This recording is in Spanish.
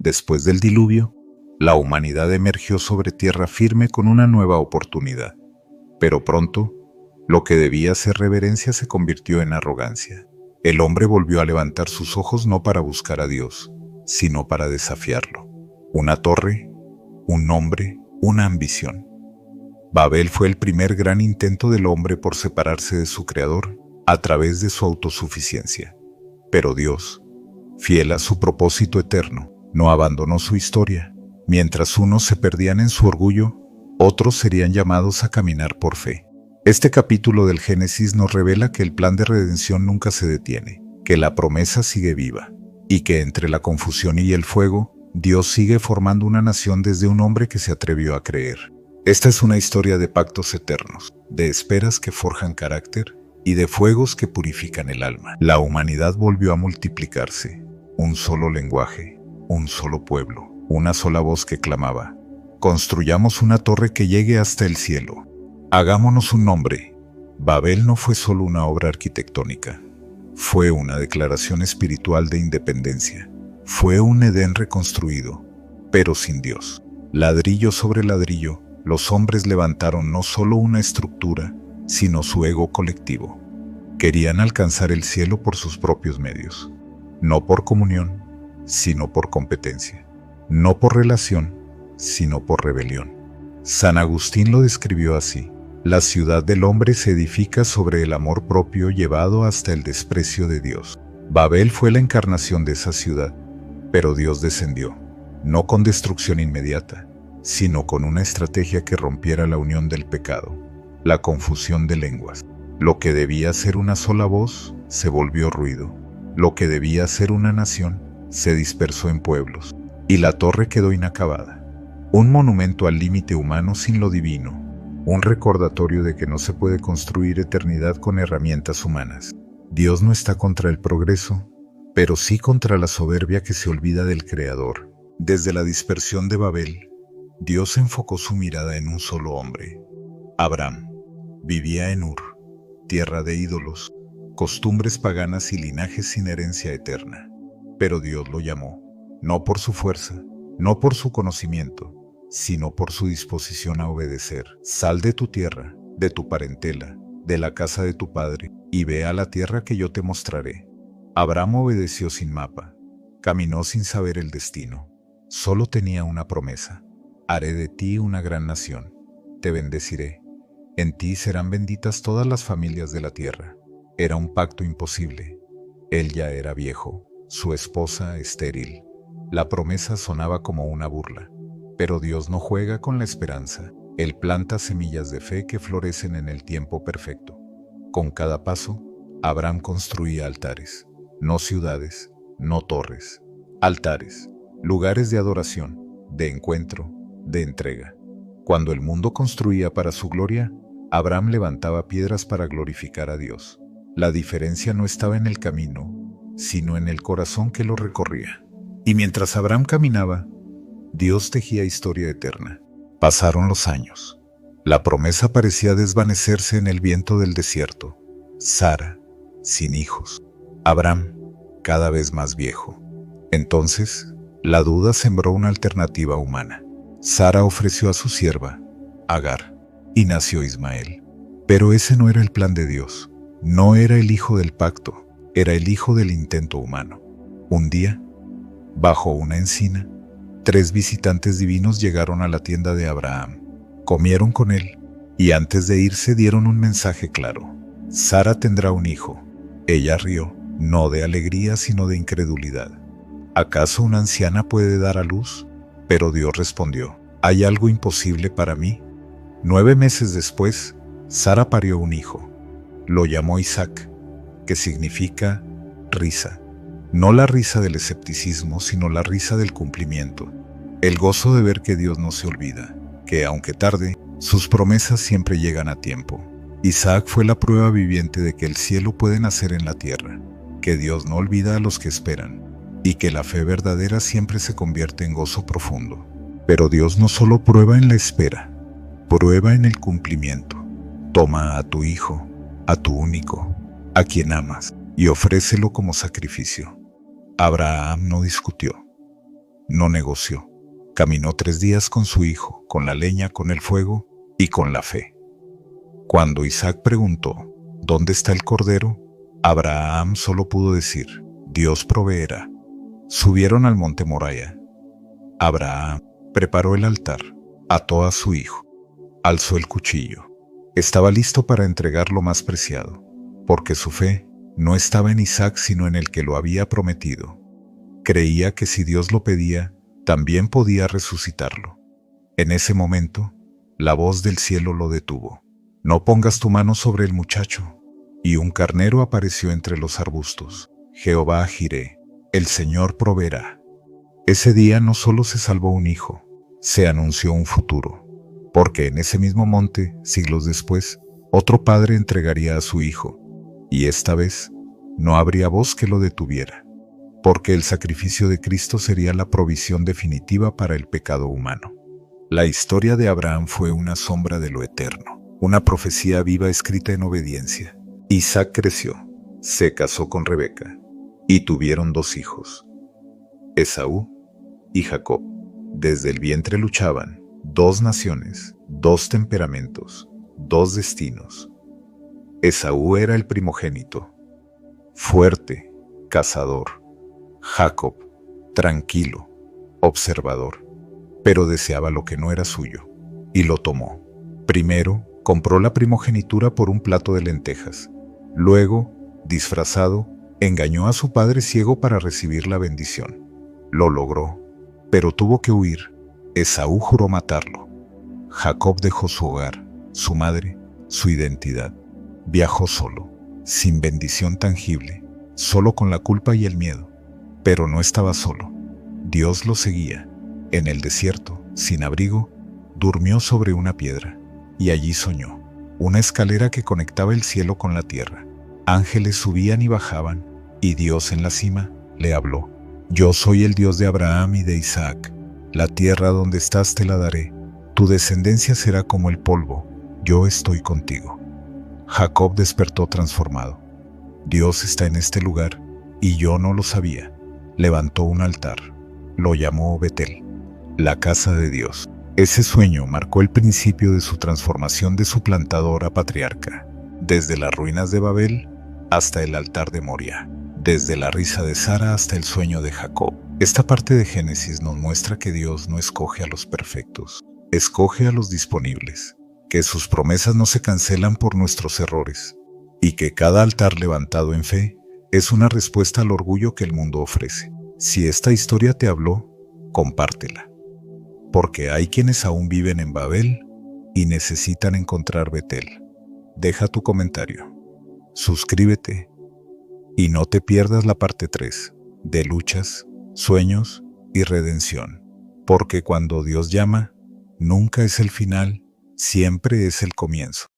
Después del diluvio, la humanidad emergió sobre tierra firme con una nueva oportunidad. Pero pronto, lo que debía ser reverencia se convirtió en arrogancia. El hombre volvió a levantar sus ojos no para buscar a Dios, sino para desafiarlo. Una torre, un nombre, una ambición. Babel fue el primer gran intento del hombre por separarse de su creador a través de su autosuficiencia. Pero Dios, fiel a su propósito eterno, no abandonó su historia. Mientras unos se perdían en su orgullo, otros serían llamados a caminar por fe. Este capítulo del Génesis nos revela que el plan de redención nunca se detiene, que la promesa sigue viva, y que entre la confusión y el fuego, Dios sigue formando una nación desde un hombre que se atrevió a creer. Esta es una historia de pactos eternos, de esperas que forjan carácter y de fuegos que purifican el alma. La humanidad volvió a multiplicarse, un solo lenguaje, un solo pueblo, una sola voz que clamaba: construyamos una torre que llegue hasta el cielo. Hagámonos un nombre. Babel no fue solo una obra arquitectónica, fue una declaración espiritual de independencia. Fue un Edén reconstruido, pero sin Dios. Ladrillo sobre ladrillo, los hombres levantaron no solo una estructura, sino su ego colectivo. Querían alcanzar el cielo por sus propios medios, no por comunión, sino por competencia, no por relación, sino por rebelión. San Agustín lo describió así: la ciudad del hombre se edifica sobre el amor propio llevado hasta el desprecio de Dios. Babel fue la encarnación de esa ciudad, pero Dios descendió, no con destrucción inmediata, sino con una estrategia que rompiera la unión del pecado, la confusión de lenguas. Lo que debía ser una sola voz se volvió ruido. Lo que debía ser una nación se dispersó en pueblos, y la torre quedó inacabada. Un monumento al límite humano sin lo divino, un recordatorio de que no se puede construir eternidad con herramientas humanas. Dios no está contra el progreso, pero sí contra la soberbia que se olvida del Creador. Desde la dispersión de Babel, Dios enfocó su mirada en un solo hombre. Abraham vivía en Ur, tierra de ídolos, costumbres paganas y linajes sin herencia eterna. Pero Dios lo llamó, no por su fuerza, no por su conocimiento, sino por su disposición a obedecer. Sal de tu tierra, de tu parentela, de la casa de tu padre, y ve a la tierra que yo te mostraré. Abraham obedeció sin mapa, caminó sin saber el destino. Solo tenía una promesa: haré de ti una gran nación, te bendeciré. En ti serán benditas todas las familias de la tierra. Era un pacto imposible. Él ya era viejo, su esposa estéril. La promesa sonaba como una burla. Pero Dios no juega con la esperanza. Él planta semillas de fe que florecen en el tiempo perfecto. Con cada paso, Abraham construía altares, no ciudades, no torres. Altares, lugares de adoración, de encuentro, de entrega. Cuando el mundo construía para su gloria, Abraham levantaba piedras para glorificar a Dios. La diferencia no estaba en el camino, sino en el corazón que lo recorría. Y mientras Abraham caminaba, Dios tejía historia eterna. Pasaron los años. La promesa parecía desvanecerse en el viento del desierto. Sara, sin hijos. Abraham, cada vez más viejo. Entonces, la duda sembró una alternativa humana. Sara ofreció a su sierva, Agar, y nació Ismael. Pero ese no era el plan de Dios. No era el hijo del pacto, era el hijo del intento humano. Un día, bajo una encina, 3 visitantes divinos llegaron a la tienda de Abraham. Comieron con él, y antes de irse dieron un mensaje claro: Sara tendrá un hijo. Ella rió, no de alegría sino de incredulidad. ¿Acaso una anciana puede dar a luz? Pero Dios respondió: ¿hay algo imposible para mí? 9 meses después, Sara parió un hijo. Lo llamó Isaac, que significa risa. No la risa del escepticismo, sino la risa del cumplimiento. El gozo de ver que Dios no se olvida, que aunque tarde, sus promesas siempre llegan a tiempo. Isaac fue la prueba viviente de que el cielo puede nacer en la tierra, que Dios no olvida a los que esperan, y que la fe verdadera siempre se convierte en gozo profundo. Pero Dios no solo prueba en la espera, prueba en el cumplimiento. Toma a tu hijo, a tu único, a quien amas, y ofrécelo como sacrificio. Abraham no discutió. No negoció. Caminó 3 días con su hijo, con la leña, con el fuego y con la fe. Cuando Isaac preguntó, ¿dónde está el cordero?, Abraham solo pudo decir, Dios proveerá. Subieron al monte Moriah. Abraham preparó el altar, ató a su hijo, alzó el cuchillo. Estaba listo para entregar lo más preciado, porque su fe no estaba en Isaac sino en el que lo había prometido. Creía que si Dios lo pedía, también podía resucitarlo. En ese momento, la voz del cielo lo detuvo. No pongas tu mano sobre el muchacho. Y un carnero apareció entre los arbustos. Jehová Jireh, el Señor proveerá. Ese día no solo se salvó un hijo, se anunció un futuro, porque en ese mismo monte, siglos después, otro padre entregaría a su hijo, y esta vez no habría voz que lo detuviera, porque el sacrificio de Cristo sería la provisión definitiva para el pecado humano. La historia de Abraham fue una sombra de lo eterno, una profecía viva escrita en obediencia. Isaac creció, se casó con Rebeca, y tuvieron 2 hijos, Esaú y Jacob. Desde el vientre luchaban 2 naciones, 2 temperamentos, 2 destinos. Esaú era el primogénito, fuerte, cazador. Jacob, tranquilo, observador, pero deseaba lo que no era suyo, y lo tomó. Primero, compró la primogenitura por un plato de lentejas. Luego, disfrazado, engañó a su padre ciego para recibir la bendición. Lo logró, pero tuvo que huir. Esaú juró matarlo. Jacob dejó su hogar, su madre, su identidad. Viajó solo, sin bendición tangible, solo con la culpa y el miedo. Pero no estaba solo. Dios lo seguía. En el desierto, sin abrigo, durmió sobre una piedra, y allí soñó. Una escalera que conectaba el cielo con la tierra. Ángeles subían y bajaban, y Dios en la cima le habló. Yo soy el Dios de Abraham y de Isaac. La tierra donde estás te la daré. Tu descendencia será como el polvo. Yo estoy contigo. Jacob despertó transformado. Dios está en este lugar, y yo no lo sabía. Levantó un altar. Lo llamó Betel, la casa de Dios. Ese sueño marcó el principio de su transformación de suplantador a patriarca. Desde las ruinas de Babel hasta el altar de Moria, desde la risa de Sara hasta el sueño de Jacob. Esta parte de Génesis nos muestra que Dios no escoge a los perfectos, escoge a los disponibles, que sus promesas no se cancelan por nuestros errores, y que cada altar levantado en fe es una respuesta al orgullo que el mundo ofrece. Si esta historia te habló, compártela, porque hay quienes aún viven en Babel y necesitan encontrar Betel. Deja tu comentario. Suscríbete y no te pierdas la parte 3 de luchas, sueños y redención, porque cuando Dios llama, nunca es el final, siempre es el comienzo.